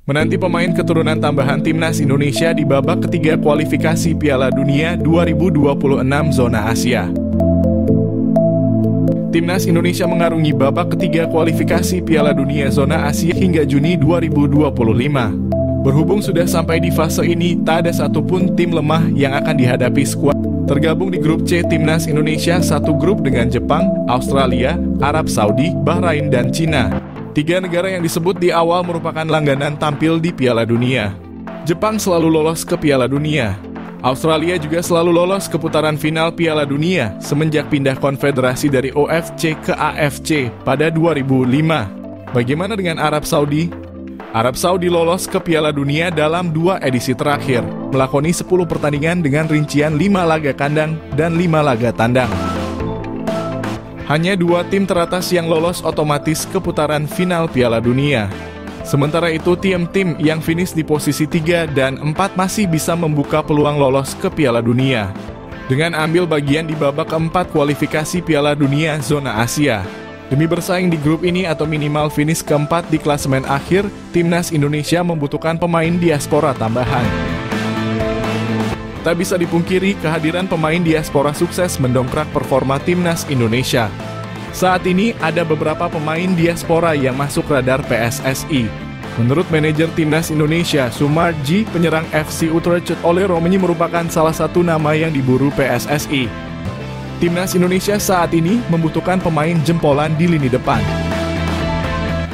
menanti pemain keturunan tambahan timnas Indonesia di babak ketiga kualifikasi Piala Dunia 2026 zona Asia. Timnas Indonesia mengarungi babak ketiga kualifikasi Piala Dunia zona Asia hingga Juni 2025. Berhubung sudah sampai di fase ini, tak ada satupun tim lemah yang akan dihadapi skuad. Tergabung di grup C, Timnas Indonesia satu grup dengan Jepang, Australia, Arab Saudi, Bahrain, dan Cina. Tiga negara yang disebut di awal merupakan langganan tampil di Piala Dunia. Jepang selalu lolos ke Piala Dunia. Australia juga selalu lolos ke putaran final Piala Dunia semenjak pindah konfederasi dari OFC ke AFC pada 2005. Bagaimana dengan Arab Saudi? Arab Saudi lolos ke Piala Dunia dalam 2 edisi terakhir, melakoni 10 pertandingan dengan rincian 5 laga kandang dan 5 laga tandang. Hanya 2 tim teratas yang lolos otomatis ke putaran final Piala Dunia. Sementara itu, tim-tim yang finish di posisi 3 dan 4 masih bisa membuka peluang lolos ke Piala Dunia dengan ambil bagian di babak keempat kualifikasi Piala Dunia zona Asia. Demi bersaing di grup ini atau minimal finish keempat di klasemen akhir, Timnas Indonesia membutuhkan pemain diaspora tambahan. Tak bisa dipungkiri, kehadiran pemain diaspora sukses mendongkrak performa Timnas Indonesia. Saat ini ada beberapa pemain diaspora yang masuk radar PSSI. Menurut manajer Timnas Indonesia, Sumarji, penyerang FC Utrecht Ole Roemeny merupakan salah satu nama yang diburu PSSI. Timnas Indonesia saat ini membutuhkan pemain jempolan di lini depan.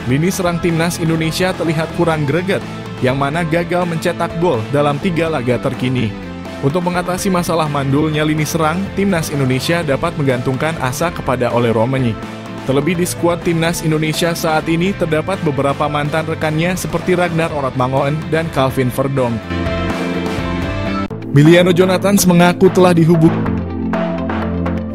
Lini serang Timnas Indonesia terlihat kurang greget, yang mana gagal mencetak gol dalam 3 laga terkini. Untuk mengatasi masalah mandulnya lini serang, Timnas Indonesia dapat menggantungkan asa kepada Ole Roemeny. Terlebih di skuad Timnas Indonesia saat ini terdapat beberapa mantan rekannya seperti Ragnar Oratmangoen dan Calvin Verdong. Miliano Jonathans mengaku telah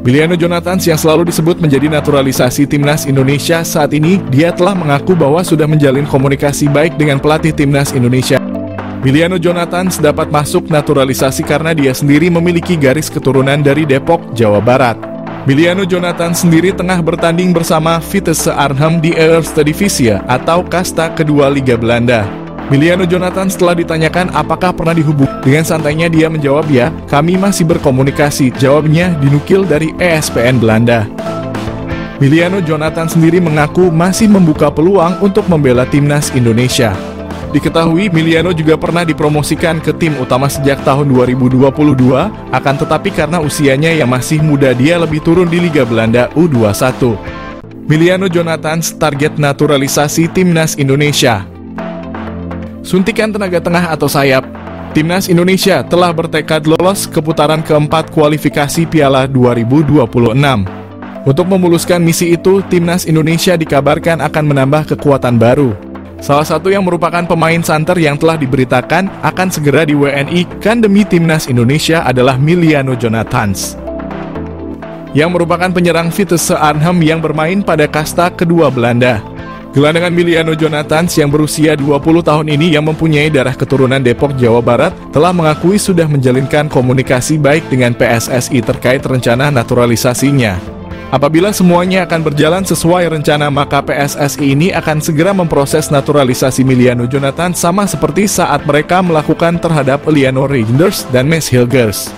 Miliano Jonathans yang selalu disebut menjadi naturalisasi Timnas Indonesia saat ini, dia telah mengaku bahwa sudah menjalin komunikasi baik dengan pelatih Timnas Indonesia. Miliano Jonathans dapat masuk naturalisasi karena dia sendiri memiliki garis keturunan dari Depok, Jawa Barat. Miliano Jonathans sendiri tengah bertanding bersama Vitesse Arnhem di Eerste-Divisie atau kasta kedua Liga Belanda. Miliano Jonathans setelah ditanyakan apakah pernah dihubungi, dengan santainya dia menjawab, "Ya, kami masih berkomunikasi," jawabnya dinukil dari ESPN Belanda. Miliano Jonathans sendiri mengaku masih membuka peluang untuk membela Timnas Indonesia. Diketahui Miliano juga pernah dipromosikan ke tim utama sejak tahun 2022, akan tetapi karena usianya yang masih muda dia lebih turun di Liga Belanda U21. Miliano Jonathans target naturalisasi Timnas Indonesia. Suntikan tenaga tengah atau sayap. Timnas Indonesia telah bertekad lolos ke putaran keempat kualifikasi Piala 2026. Untuk memuluskan misi itu, Timnas Indonesia dikabarkan akan menambah kekuatan baru. Salah satu yang merupakan pemain santer yang telah diberitakan akan segera di WNI-kan demi Timnas Indonesia adalah Miliano Jonathans, yang merupakan penyerang Vitesse Arnhem yang bermain pada kasta kedua Belanda. Gelandangan Miliano Jonathans yang berusia 20 tahun ini yang mempunyai darah keturunan Depok, Jawa Barat, telah mengakui sudah menjalinkan komunikasi baik dengan PSSI terkait rencana naturalisasinya. Apabila semuanya akan berjalan sesuai rencana, maka PSSI ini akan segera memproses naturalisasi Miliano Jonathans sama seperti saat mereka melakukan terhadap Eleanor Reinders dan Mads Hilgers.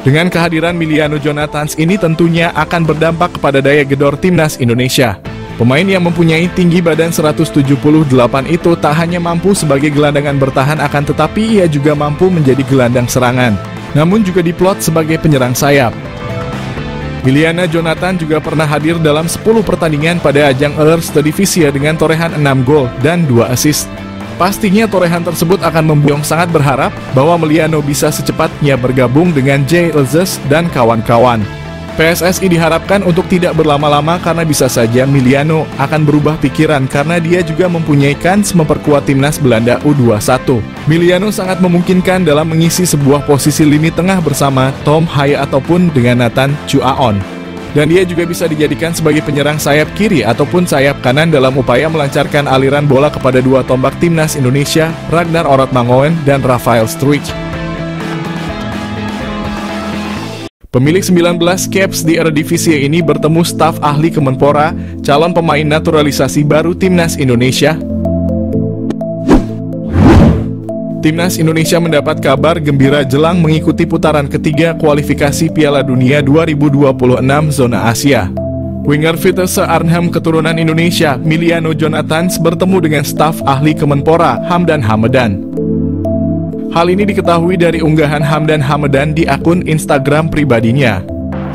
Dengan kehadiran Miliano Jonathans ini tentunya akan berdampak kepada daya gedor Timnas Indonesia. Pemain yang mempunyai tinggi badan 178 itu tak hanya mampu sebagai gelandangan bertahan, akan tetapi ia juga mampu menjadi gelandang serangan, namun juga diplot sebagai penyerang sayap. Miliano Jonathans juga pernah hadir dalam 10 pertandingan pada ajang Eerste-Divisie dengan torehan 6 gol dan 2 assist. Pastinya torehan tersebut akan membuat sangat berharap bahwa Miliano bisa secepatnya bergabung dengan Jay Elzes dan kawan-kawan. PSSI diharapkan untuk tidak berlama-lama karena bisa saja Miliano akan berubah pikiran karena dia juga mempunyai kans memperkuat Timnas Belanda U21. Miliano sangat memungkinkan dalam mengisi sebuah posisi lini tengah bersama Tom Haye ataupun dengan Nathan Chuaon. Dan dia juga bisa dijadikan sebagai penyerang sayap kiri ataupun sayap kanan dalam upaya melancarkan aliran bola kepada dua tombak Timnas Indonesia, Ragnar Oratmangoen dan Rafael Struijk. Pemilik 19 caps di Eredivisie ini bertemu staf ahli Kemenpora, calon pemain naturalisasi baru Timnas Indonesia. Timnas Indonesia mendapat kabar gembira jelang mengikuti putaran ketiga kualifikasi Piala Dunia 2026 zona Asia. Winger Vitesse Arnhem keturunan Indonesia, Miliano Jonathans bertemu dengan staf ahli Kemenpora, Hamdan Hamedan. Hal ini diketahui dari unggahan Hamdan Hamedan di akun Instagram pribadinya.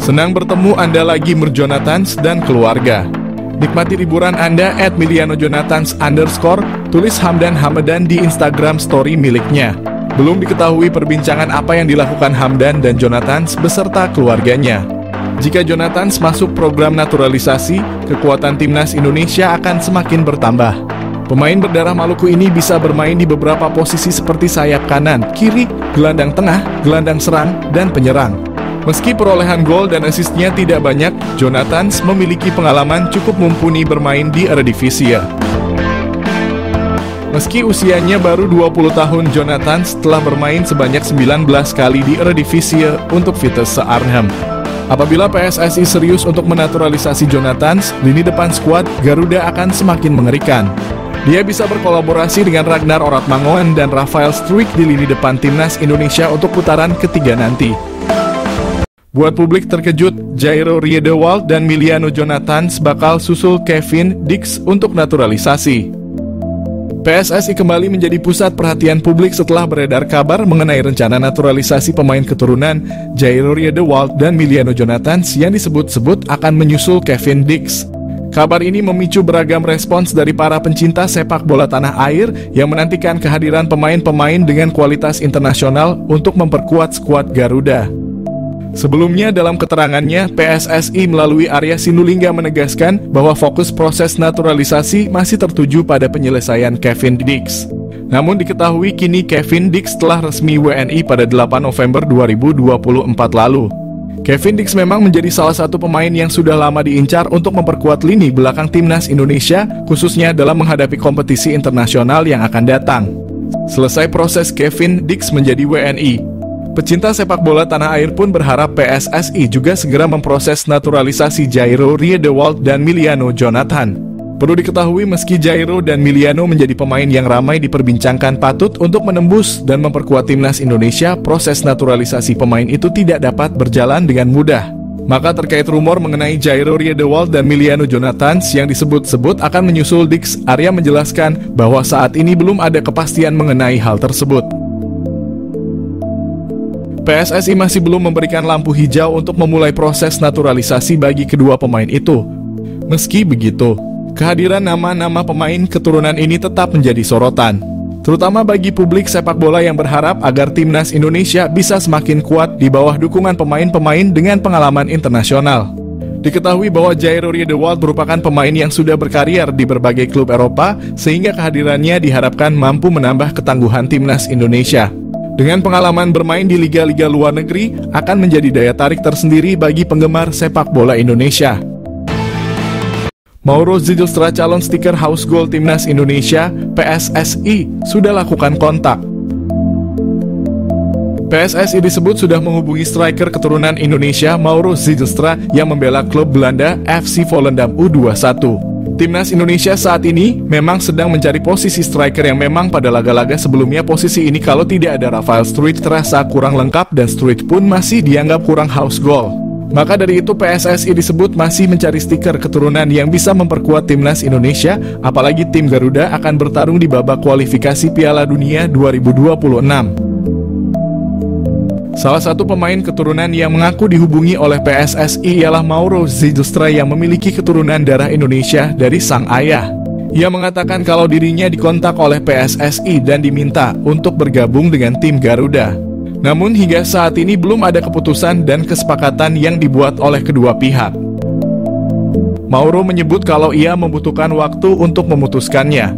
Senang bertemu Anda lagi Jonathans dan keluarga. Nikmati liburan Anda @milianojonathans_, tulis Hamdan Hamedan di Instagram story miliknya. Belum diketahui perbincangan apa yang dilakukan Hamdan dan Jonathans beserta keluarganya. Jika Jonathans masuk program naturalisasi, kekuatan timnas Indonesia akan semakin bertambah. Pemain berdarah Maluku ini bisa bermain di beberapa posisi seperti sayap kanan, kiri, gelandang tengah, gelandang serang, dan penyerang. Meski perolehan gol dan asisnya tidak banyak, Jonathans memiliki pengalaman cukup mumpuni bermain di Eredivisie. Meski usianya baru 20 tahun, Jonathans telah bermain sebanyak 19 kali di Eredivisie untuk Vitesse Arnhem. Apabila PSSI serius untuk menaturalisasi Jonathans, lini depan skuad Garuda akan semakin mengerikan. Dia bisa berkolaborasi dengan Ragnar Oratmangoen dan Rafael Struijk di lini depan timnas Indonesia untuk putaran ketiga nanti. Buat publik terkejut, Jairo Riedewald dan Miliano Jonathans bakal susul Kevin Dix untuk naturalisasi. PSSI kembali menjadi pusat perhatian publik setelah beredar kabar mengenai rencana naturalisasi pemain keturunan Jairo Riedewald dan Miliano Jonathans yang disebut-sebut akan menyusul Kevin Dix. Kabar ini memicu beragam respons dari para pencinta sepak bola tanah air yang menantikan kehadiran pemain-pemain dengan kualitas internasional untuk memperkuat skuad Garuda. Sebelumnya dalam keterangannya, PSSI melalui Arya Sinulinga menegaskan bahwa fokus proses naturalisasi masih tertuju pada penyelesaian Kevin Dix. Namun diketahui kini Kevin Dix telah resmi WNI pada 8 November 2024 lalu. Kevin Dix memang menjadi salah satu pemain yang sudah lama diincar untuk memperkuat lini belakang timnas Indonesia, khususnya dalam menghadapi kompetisi internasional yang akan datang. Selesai proses Kevin Dix menjadi WNI, pecinta sepak bola tanah air pun berharap PSSI juga segera memproses naturalisasi Jairo Riedewald dan Miliano Jonathans. Perlu diketahui meski Jairo dan Miliano menjadi pemain yang ramai diperbincangkan patut untuk menembus dan memperkuat timnas Indonesia, proses naturalisasi pemain itu tidak dapat berjalan dengan mudah. Maka terkait rumor mengenai Jairo Riedewald dan Miliano Jonathans yang disebut-sebut akan menyusul Dix, Arya menjelaskan bahwa saat ini belum ada kepastian mengenai hal tersebut. PSSI masih belum memberikan lampu hijau untuk memulai proses naturalisasi bagi kedua pemain itu. Meski begitu, kehadiran nama-nama pemain keturunan ini tetap menjadi sorotan, terutama bagi publik sepak bola yang berharap agar timnas Indonesia bisa semakin kuat di bawah dukungan pemain-pemain dengan pengalaman internasional. Diketahui bahwa Jairo Riedewald merupakan pemain yang sudah berkarier di berbagai klub Eropa, sehingga kehadirannya diharapkan mampu menambah ketangguhan timnas Indonesia. Dengan pengalaman bermain di liga-liga luar negeri, akan menjadi daya tarik tersendiri bagi penggemar sepak bola Indonesia. Mauro Zilstra, calon stiker House Goal Timnas Indonesia, PSSI, sudah lakukan kontak. PSSI disebut sudah menghubungi striker keturunan Indonesia Mauro Zilstra yang membela klub Belanda FC Volendam U21. Timnas Indonesia saat ini memang sedang mencari posisi striker yang memang pada laga-laga sebelumnya posisi ini kalau tidak ada Rafael Struijk terasa kurang lengkap dan Struijk pun masih dianggap kurang house goal. Maka dari itu PSSI disebut masih mencari stiker keturunan yang bisa memperkuat timnas Indonesia, apalagi tim Garuda akan bertarung di babak kualifikasi Piala Dunia 2026. Salah satu pemain keturunan yang mengaku dihubungi oleh PSSI ialah Mauro Zilstra yang memiliki keturunan darah Indonesia dari sang ayah. Ia mengatakan kalau dirinya dikontak oleh PSSI dan diminta untuk bergabung dengan tim Garuda. Namun hingga saat ini belum ada keputusan dan kesepakatan yang dibuat oleh kedua pihak. Mauro menyebut kalau ia membutuhkan waktu untuk memutuskannya.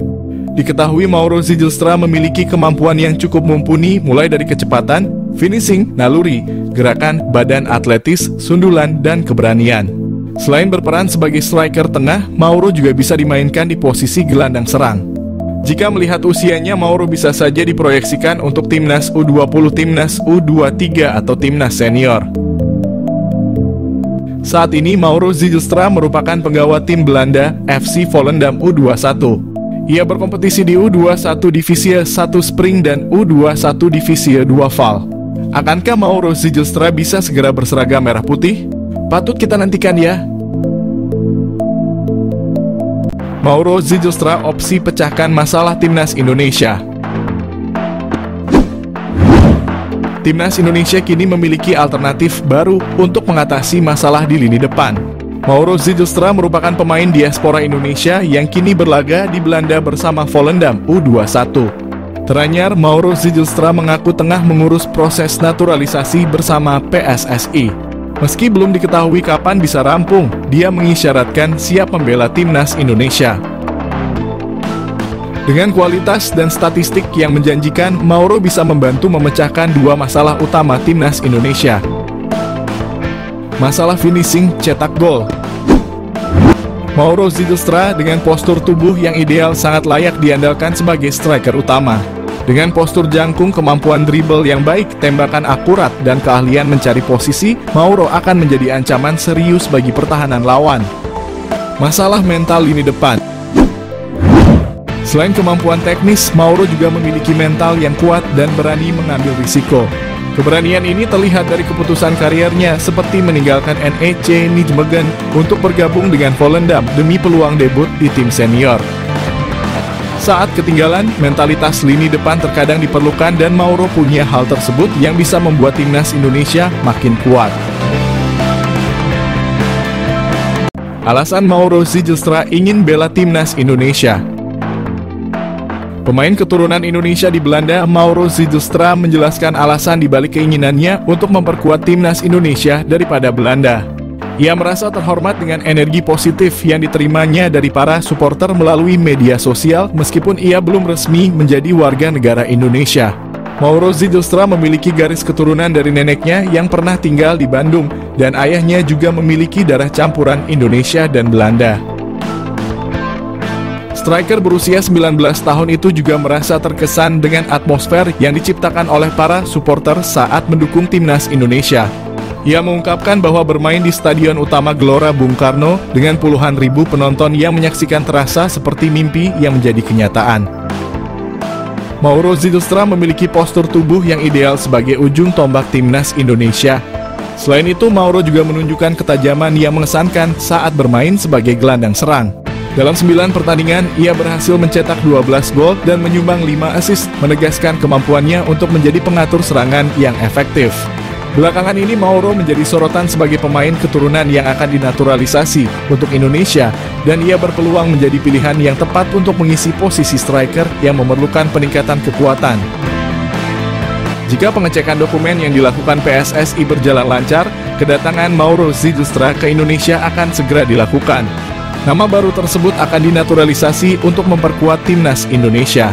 Diketahui Mauro Zilstra memiliki kemampuan yang cukup mumpuni mulai dari kecepatan, finishing, naluri, gerakan, badan atletis, sundulan, dan keberanian. Selain berperan sebagai striker tengah, Mauro juga bisa dimainkan di posisi gelandang serang. Jika melihat usianya, Mauro bisa saja diproyeksikan untuk timnas U20, timnas U23, atau timnas senior. Saat ini Mauro Zilstra merupakan penggawa tim Belanda FC Volendam U21. Ia berkompetisi di U21 Divisi 1 Spring dan U21 Divisi 2 Val. Akankah Mauro Zijlstra bisa segera berseragam merah putih? Patut kita nantikan ya. Mauro Zijlstra opsi pecahkan masalah Timnas Indonesia. Timnas Indonesia kini memiliki alternatif baru untuk mengatasi masalah di lini depan. Mauro Zijlstra merupakan pemain diaspora Indonesia yang kini berlaga di Belanda bersama Volendam U21. Teranyar, Mauro Zijlstra mengaku tengah mengurus proses naturalisasi bersama PSSI. Meski belum diketahui kapan bisa rampung, dia mengisyaratkan siap membela Timnas Indonesia. Dengan kualitas dan statistik yang menjanjikan, Mauro bisa membantu memecahkan dua masalah utama Timnas Indonesia. Masalah finishing cetak gol. Mauro Zijlstra dengan postur tubuh yang ideal sangat layak diandalkan sebagai striker utama. Dengan postur jangkung, kemampuan dribble yang baik, tembakan akurat, dan keahlian mencari posisi, Mauro akan menjadi ancaman serius bagi pertahanan lawan. Masalah mental lini depan. Selain kemampuan teknis, Mauro juga memiliki mental yang kuat dan berani mengambil risiko. Keberanian ini terlihat dari keputusan kariernya seperti meninggalkan NEC Nijmegen untuk bergabung dengan Volendam demi peluang debut di tim senior. Saat ketinggalan, mentalitas lini depan terkadang diperlukan dan Mauro punya hal tersebut yang bisa membuat Timnas Indonesia makin kuat. Alasan Mauro Zijlstra ingin bela Timnas Indonesia. Pemain keturunan Indonesia di Belanda, Mauro Zijlstra menjelaskan alasan dibalik keinginannya untuk memperkuat Timnas Indonesia daripada Belanda. Ia merasa terhormat dengan energi positif yang diterimanya dari para supporter melalui media sosial meskipun ia belum resmi menjadi warga negara Indonesia. Mauro Zijlstra memiliki garis keturunan dari neneknya yang pernah tinggal di Bandung dan ayahnya juga memiliki darah campuran Indonesia dan Belanda. Striker berusia 19 tahun itu juga merasa terkesan dengan atmosfer yang diciptakan oleh para supporter saat mendukung Timnas Indonesia. Ia mengungkapkan bahwa bermain di Stadion Utama Gelora Bung Karno dengan puluhan ribu penonton yang menyaksikan terasa seperti mimpi yang menjadi kenyataan. Mauro Zijlstra memiliki postur tubuh yang ideal sebagai ujung tombak Timnas Indonesia. Selain itu, Mauro juga menunjukkan ketajaman yang mengesankan saat bermain sebagai gelandang serang. Dalam 9 pertandingan, ia berhasil mencetak 12 gol dan menyumbang 5 assist, menegaskan kemampuannya untuk menjadi pengatur serangan yang efektif. Belakangan ini, Mauro menjadi sorotan sebagai pemain keturunan yang akan dinaturalisasi untuk Indonesia, dan ia berpeluang menjadi pilihan yang tepat untuk mengisi posisi striker yang memerlukan peningkatan kekuatan. Jika pengecekan dokumen yang dilakukan PSSI berjalan lancar, kedatangan Mauro Zijlstra ke Indonesia akan segera dilakukan. Nama baru tersebut akan dinaturalisasi untuk memperkuat Timnas Indonesia.